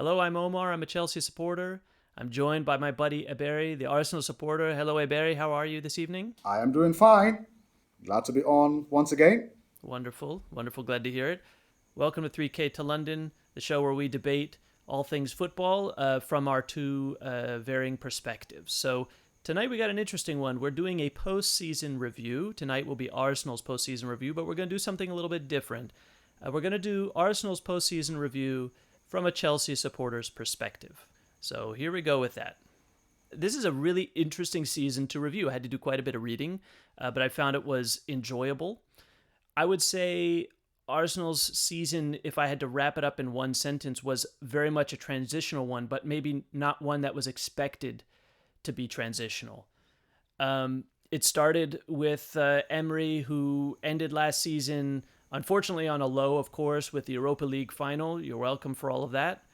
Hello, I'm Omar. I'm a Chelsea supporter. I'm joined by my buddy Ebere, the Arsenal supporter. Hello, Ebere. How are you this evening? I am doing fine. Glad to be on once again. Wonderful. Wonderful. Glad to hear it. Welcome to 3K to London, the show where we debate all things football from our two varying perspectives. So, tonight we got an interesting one. We're doing a postseason review. Tonight will be Arsenal's postseason review, but we're going to do something a little bit different. We're going to do Arsenal's postseason review from a Chelsea supporter's perspective. So, here we go with that. This is a really interesting season to review. I had to do quite a bit of reading, but I found it was enjoyable. I would say Arsenal's season, if I had to wrap it up in one sentence, was very much a transitional one, but maybe not one that was expected to be transitional. It started with Emery, who ended last season, unfortunately, on a low, of course, with the Europa League final. You're welcome for all of that.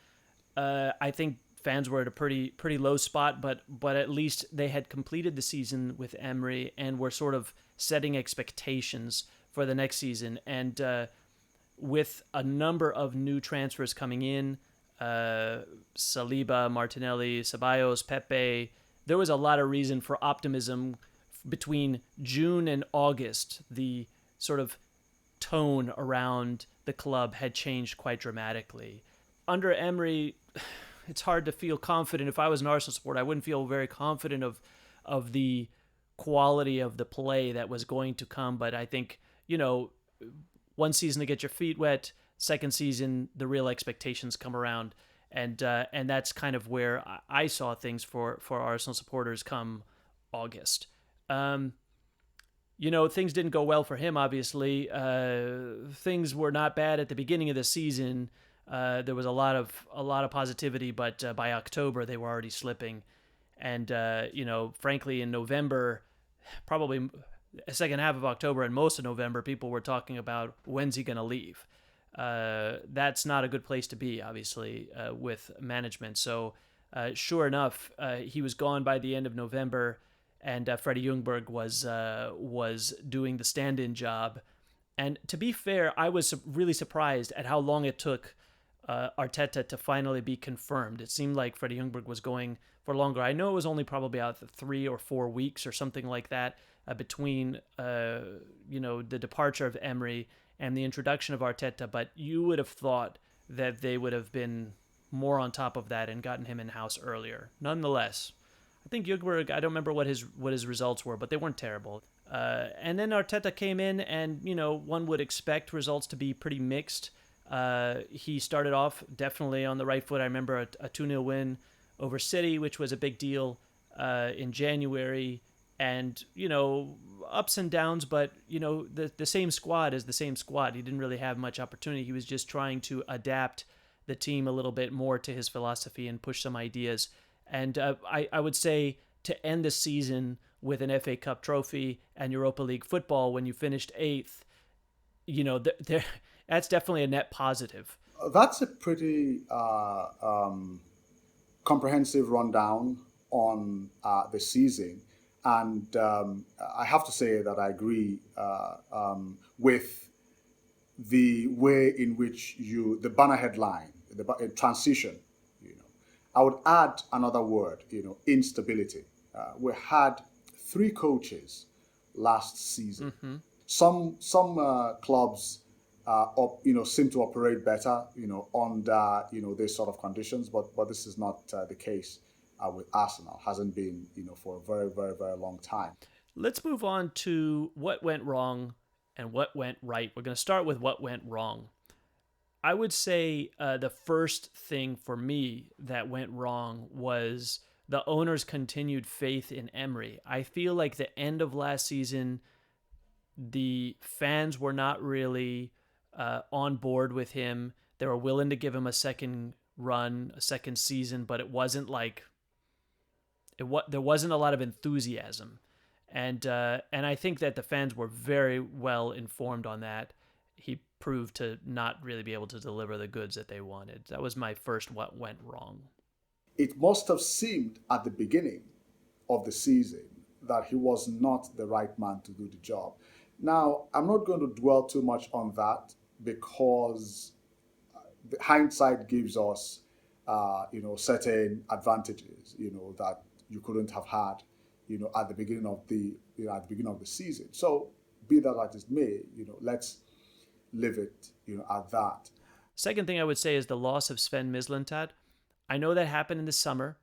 I think fans were at a pretty low spot, but at least they had completed the season with Emery and were sort of setting expectations for the next season. And with a number of new transfers coming in, Saliba, Martinelli, Ceballos, Pepe, there was a lot of reason for optimism between June and August. The sort of tone around the club had changed quite dramatically. Under Emery, it's hard to feel confident. If I was an Arsenal supporter, I wouldn't feel very confident of the quality of the play that was going to come. But I think, one season to get your feet wet, second season the real expectations come around, and that's kind of where I saw things for Arsenal supporters come August. Things didn't go well for him. Obviously, things were not bad at the beginning of the season. There was a lot of positivity, but by October they were already slipping, and frankly, in November, probably the second half of October and most of November, people were talking about when's he going to leave. That's not a good place to be, obviously, with management. So, sure enough, he was gone by the end of November, and Freddie Ljungberg was doing the stand-in job. And to be fair, I was really surprised at how long it took Arteta to finally be confirmed. It seemed like Freddie Ljungberg was going for longer. I know it was only probably out 3 or 4 weeks or something like that between the departure of Emery and the introduction of Arteta, but you would have thought that they would have been more on top of that and gotten him in house earlier. Nonetheless, I think Ljungberg, I don't remember what his results were, but they weren't terrible. And then Arteta came in, and one would expect results to be pretty mixed. He started off definitely on the right foot. I remember a 2-0 win over City, which was a big deal in January. And, ups and downs, but, the same squad is the same squad. He didn't really have much opportunity. He was just trying to adapt the team a little bit more to his philosophy and push some ideas. And I would say to end the season with an FA Cup trophy and Europa League football when you finished 8th, that's definitely a net positive. That's a pretty comprehensive rundown on the season. And I have to say that I agree with the way in which the banner headline, the transition, I would add another word, instability. We had 3 coaches last season. Mm-hmm. Some clubs, seem to operate better, under these sort of conditions, but this is not the case with Arsenal. Hasn't been, for a very, very, very long time. Let's move on to what went wrong and what went right. We're going to start with what went wrong. I would say the first thing for me that went wrong was the owner's continued faith in Emery. I feel like the end of last season, the fans were not really on board with him. They were willing to give him a second run, a second season, but it wasn't like there wasn't a lot of enthusiasm. And I think that the fans were very well informed on that. He proved to not really be able to deliver the goods that they wanted. That was my first what went wrong. It must have seemed at the beginning of the season that he was not the right man to do the job. Now, I'm not going to dwell too much on that because the hindsight gives us certain advantages, that you couldn't have had, at the beginning of the season. So, be that as it may, let's leave it, at that. Second thing I would say is the loss of Sven Mislintat. I know that happened in the summer.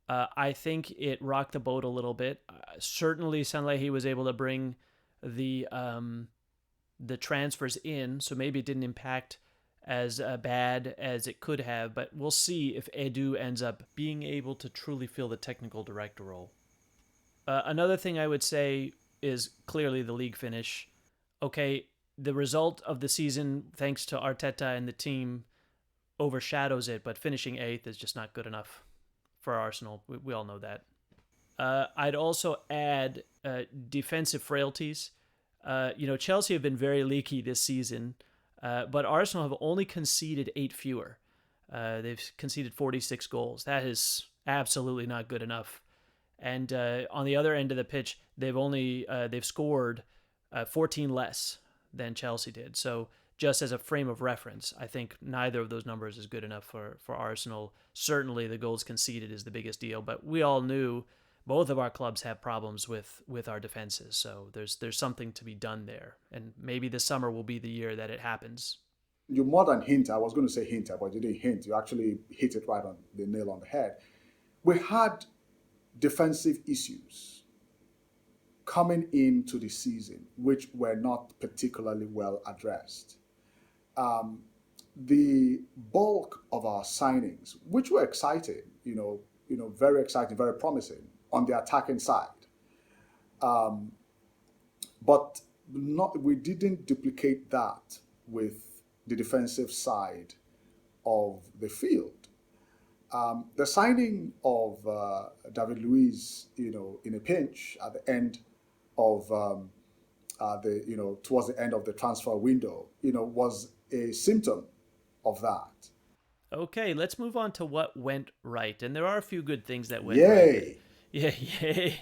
I think it rocked the boat a little bit. Certainly, Sanlehi was able to bring the transfers in, so maybe it didn't impact as bad as it could have. But we'll see if Edu ends up being able to truly fill the technical director role. Another thing I would say is clearly the league finish. Okay, the result of the season, thanks to Arteta and the team, overshadows it, but finishing eighth is just not good enough for Arsenal. We all know that. I'd also add defensive frailties. Chelsea have been very leaky this season, but Arsenal have only conceded 8 fewer. They've conceded 46 goals. That is absolutely not good enough. And on the other end of the pitch, they've scored 14 less than Chelsea did. So just as a frame of reference, I think neither of those numbers is good enough for Arsenal. Certainly the goals conceded is the biggest deal, but we all knew both of our clubs have problems with our defenses. So there's something to be done there. And maybe this summer will be the year that it happens. You more than hint. I was going to say hinter, but you didn't hint. You actually hit it right on the nail on the head. We had defensive issues coming into the season, which were not particularly well addressed. The bulk of our signings, which were exciting, very exciting, very promising on the attacking side, but we didn't duplicate that with the defensive side of the field. The signing of David Luiz, in a pinch at the end of towards the end of the transfer window, was a symptom of that. Okay, let's move on to what went right, and there are a few good things that went Yay! right. Yeah, yay!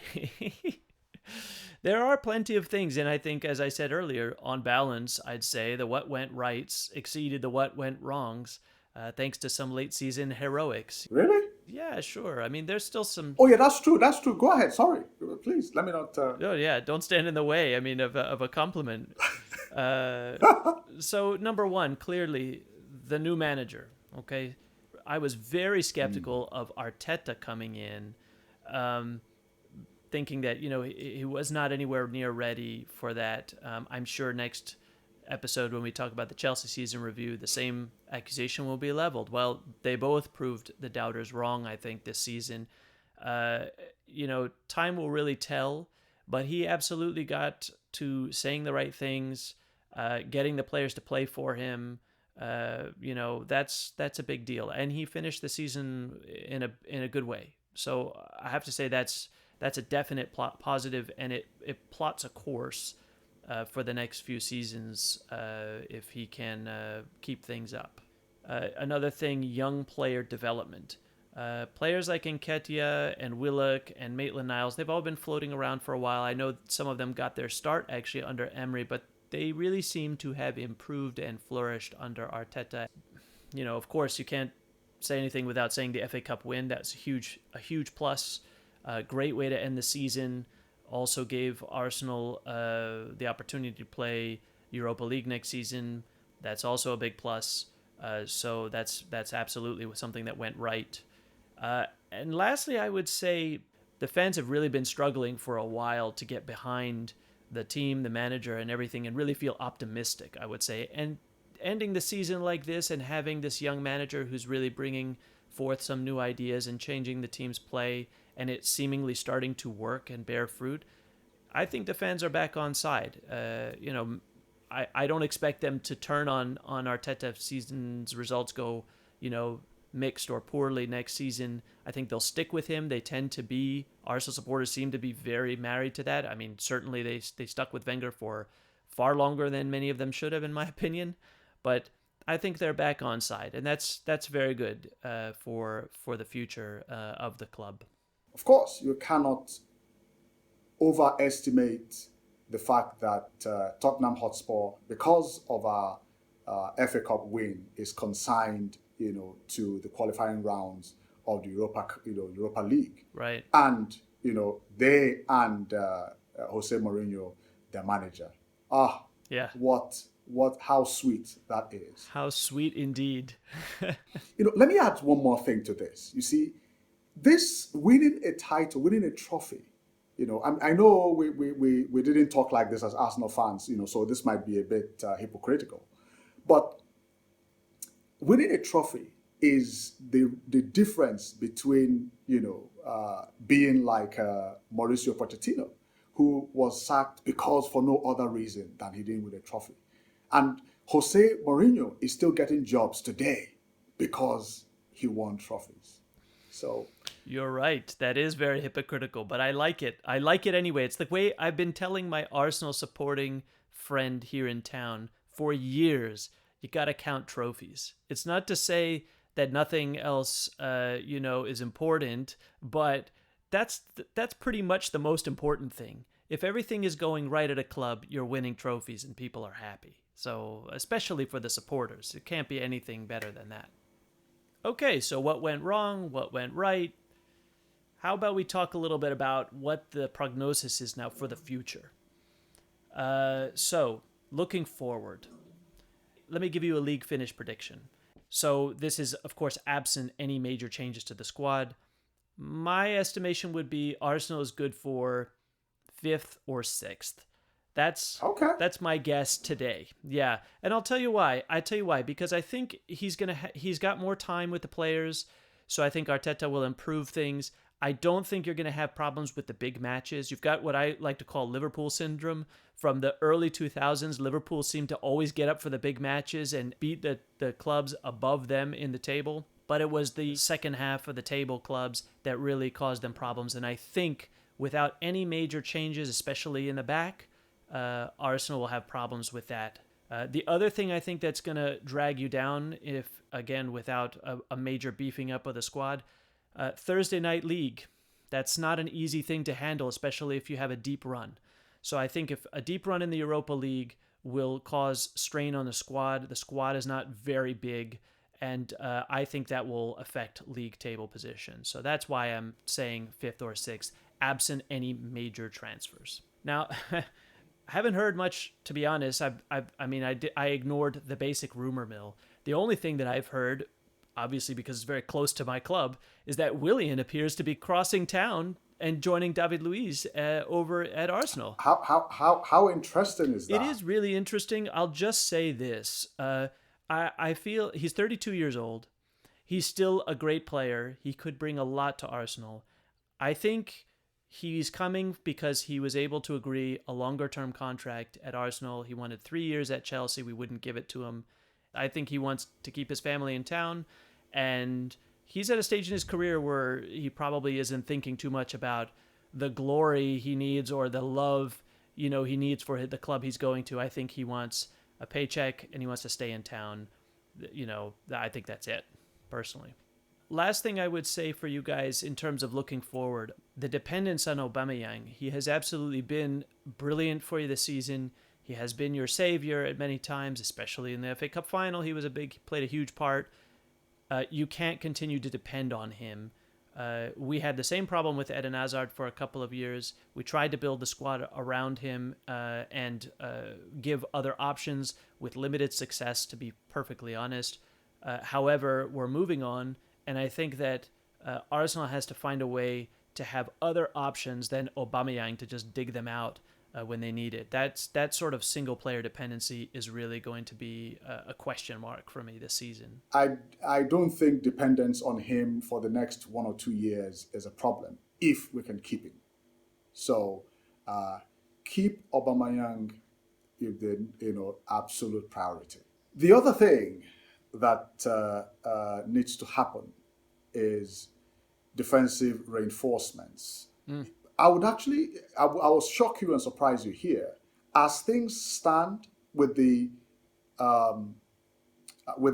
There are plenty of things, and I think, as I said earlier, on balance, I'd say the what went rights exceeded the what went wrongs. Thanks to some late season heroics. Really? Yeah, sure. I mean, there's still some. Oh yeah, that's true. That's true. Go ahead. Sorry, please let me not. Oh yeah, don't stand in the way. I mean, of a compliment. So number one, clearly, the new manager. Okay, I was very skeptical of Arteta coming in, thinking that he was not anywhere near ready for that. I'm sure next episode when we talk about the Chelsea season review, the same accusation will be leveled. Well, they both proved the doubters wrong, I think, this season. Time will really tell, but he absolutely got to saying the right things, getting the players to play for him. That's a big deal, and he finished the season in a good way. So I have to say that's a definite positive, and it plots a course for the next few seasons if he can keep things up. Another thing, young player development. Players like Nketiah and Willock and Maitland-Niles, they've all been floating around for a while. I know some of them got their start actually under Emery, but they really seem to have improved and flourished under Arteta. Of course, you can't say anything without saying the FA Cup win. That's a huge plus. Great way to end the season. Also gave Arsenal the opportunity to play Europa League next season. That's also a big plus. So that's absolutely something that went right. And lastly, I would say the fans have really been struggling for a while to get behind the team, the manager, and everything, and really feel optimistic, I would say. And ending the season like this and having this young manager who's really bringing forth some new ideas and changing the team's play, and it's seemingly starting to work and bear fruit, I think the fans are back on side. I don't expect them to turn on Arteta if season's results go, mixed or poorly next season. I think they'll stick with him. They tend to be, Arsenal supporters seem to be very married to that. I mean, certainly they stuck with Wenger for far longer than many of them should have, in my opinion. But I think they're back on side, and that's very good for the future of the club. Of course, you cannot overestimate the fact that Tottenham Hotspur, because of our FA Cup win, is consigned, to the qualifying rounds of the Europa League. Right. And, they and Jose Mourinho, their manager. Ah, Yeah. how sweet that is. How sweet indeed. Let me add one more thing to this. You see, this winning a title, winning a trophy, I know we didn't talk like this as Arsenal fans, so this might be a bit hypocritical. But winning a trophy is the difference between, being like Mauricio Pochettino, who was sacked because for no other reason than he didn't win a trophy. And Jose Mourinho is still getting jobs today because he won trophies. So You're right. That is very hypocritical, but I like it. I like it anyway. It's the way I've been telling my Arsenal supporting friend here in town for years. You got to count trophies. It's not to say that nothing else, is important, but that's pretty much the most important thing. If everything is going right at a club, you're winning trophies and people are happy. So, especially for the supporters, it can't be anything better than that. Okay, so what went wrong? What went right? How about we talk a little bit about what the prognosis is now for the future? So, looking forward, let me give you a league finish prediction. So, this is, of course, absent any major changes to the squad. My estimation would be Arsenal is good for 5th or 6th. That's my guess today. Yeah, and I'll tell you why. Because I think he's got more time with the players, so I think Arteta will improve things. I don't think you're going to have problems with the big matches. You've got what I like to call Liverpool syndrome. From the early 2000s, Liverpool seemed to always get up for the big matches and beat the clubs above them in the table. But it was the second half of the table clubs that really caused them problems. And I think without any major changes, especially in the back, Arsenal will have problems with that. The other thing I think that's going to drag you down, if again without a major beefing up of the squad, Thursday night league. That's not an easy thing to handle, especially if you have a deep run. So I think if a deep run in the Europa League will cause strain on the squad is not very big, and I think that will affect league table position. So that's why I'm saying 5th or 6th, absent any major transfers. Now, I haven't heard much, to be honest. I ignored the basic rumor mill. The only thing that I've heard, obviously because it's very close to my club, is that Willian appears to be crossing town and joining David Luiz over at Arsenal. How interesting is that? It is really interesting. I'll just say this. I feel he's 32 years old. He's still a great player. He could bring a lot to Arsenal. I think he's coming because he was able to agree a longer-term contract at Arsenal. He wanted 3 years at Chelsea. We wouldn't give it to him. I think he wants to keep his family in town, and he's at a stage in his career where he probably isn't thinking too much about the glory he needs or the love, he needs for the club he's going to. I think he wants a paycheck and he wants to stay in town. I think that's it, personally. Last thing I would say for you guys in terms of looking forward, the dependence on Aubameyang. He has absolutely been brilliant for you this season. He has been your savior at many times, especially in the FA Cup final. He played a huge part. You can't continue to depend on him. We had the same problem with Eden Hazard for a couple of years. We tried to build the squad around him and give other options with limited success, to be perfectly honest. However, we're moving on, and I think that Arsenal has to find a way to have other options than Aubameyang to just dig them out when they need it. That sort of single player dependency is really going to be a question mark for me this season. I don't think dependence on him for the next 1 or 2 years is a problem if we can keep him. So keep Aubameyang if the absolute priority. The other thing that needs to happen is defensive reinforcements. I will shock you and surprise you here. As things stand with the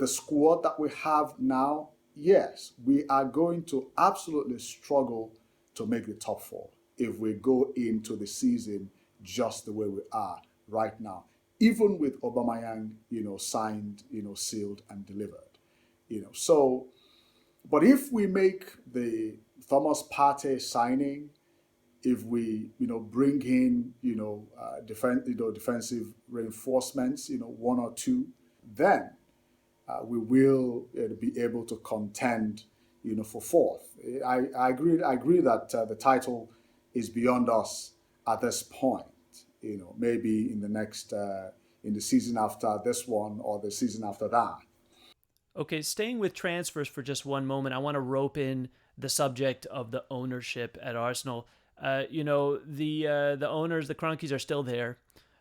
squad that we have now, yes, we are going to absolutely struggle to make the top 4 if we go into the season just the way we are right now. Even with Aubameyang, signed, sealed and delivered. So, but if we make the Thomas Partey signing, if we bring in defensive reinforcements, one or two, then we will be able to contend, for fourth. I agree. I agree that the title is beyond us at this point. Maybe in the next in the season after this one or the season after that. Okay, staying with transfers for just one moment, I want to rope in the subject of the ownership at Arsenal. The owners, the Cronkies, are still there.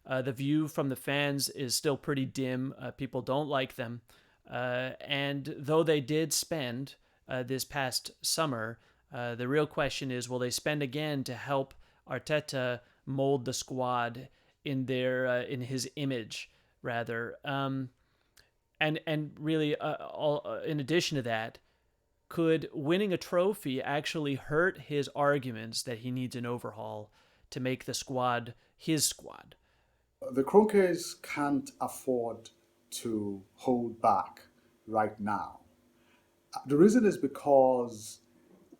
The view from the fans is still pretty dim. People don't like them. And though they did spend this past summer, the real question is, will they spend again to help Arteta mold the squad in his image, rather? And really, in addition to that, could winning a trophy actually hurt his arguments that he needs an overhaul to make the squad his squad? The Kroenkes can't afford to hold back right now. The reason is because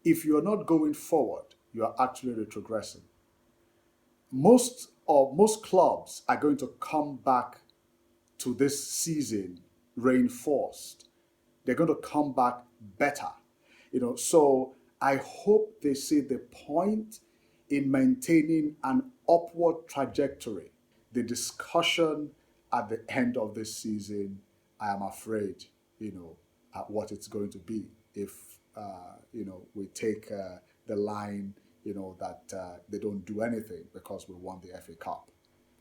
if you're not going forward, you are actually retrogressing. Most clubs are going to come back to this season reinforced. They're going to come back better. So I hope they see the point in maintaining an upward trajectory. The discussion at the end of this season, I am afraid, at what it's going to be if, we take the line, that they don't do anything because we won the FA Cup.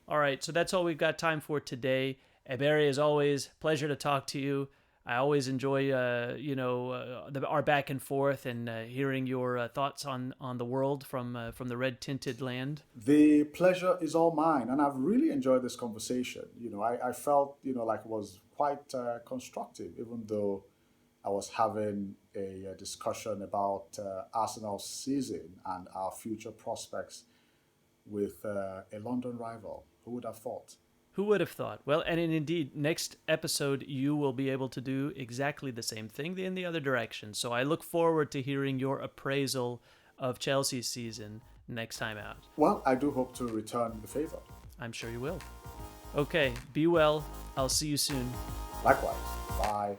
All right, so that's all we've got time for today. Ebere, as always, pleasure to talk to you. I always enjoy, our back and forth and hearing your thoughts on the world from the red tinted land. The pleasure is all mine, and I've really enjoyed this conversation. I felt like it was quite constructive, even though I was having a discussion about Arsenal's season and our future prospects with a London rival. Who would have thought? Who would have thought? Well, and indeed, next episode, you will be able to do exactly the same thing in the other direction. So I look forward to hearing your appraisal of Chelsea's season next time out. Well, I do hope to return the favor. I'm sure you will. Okay, be well. I'll see you soon. Likewise. Bye.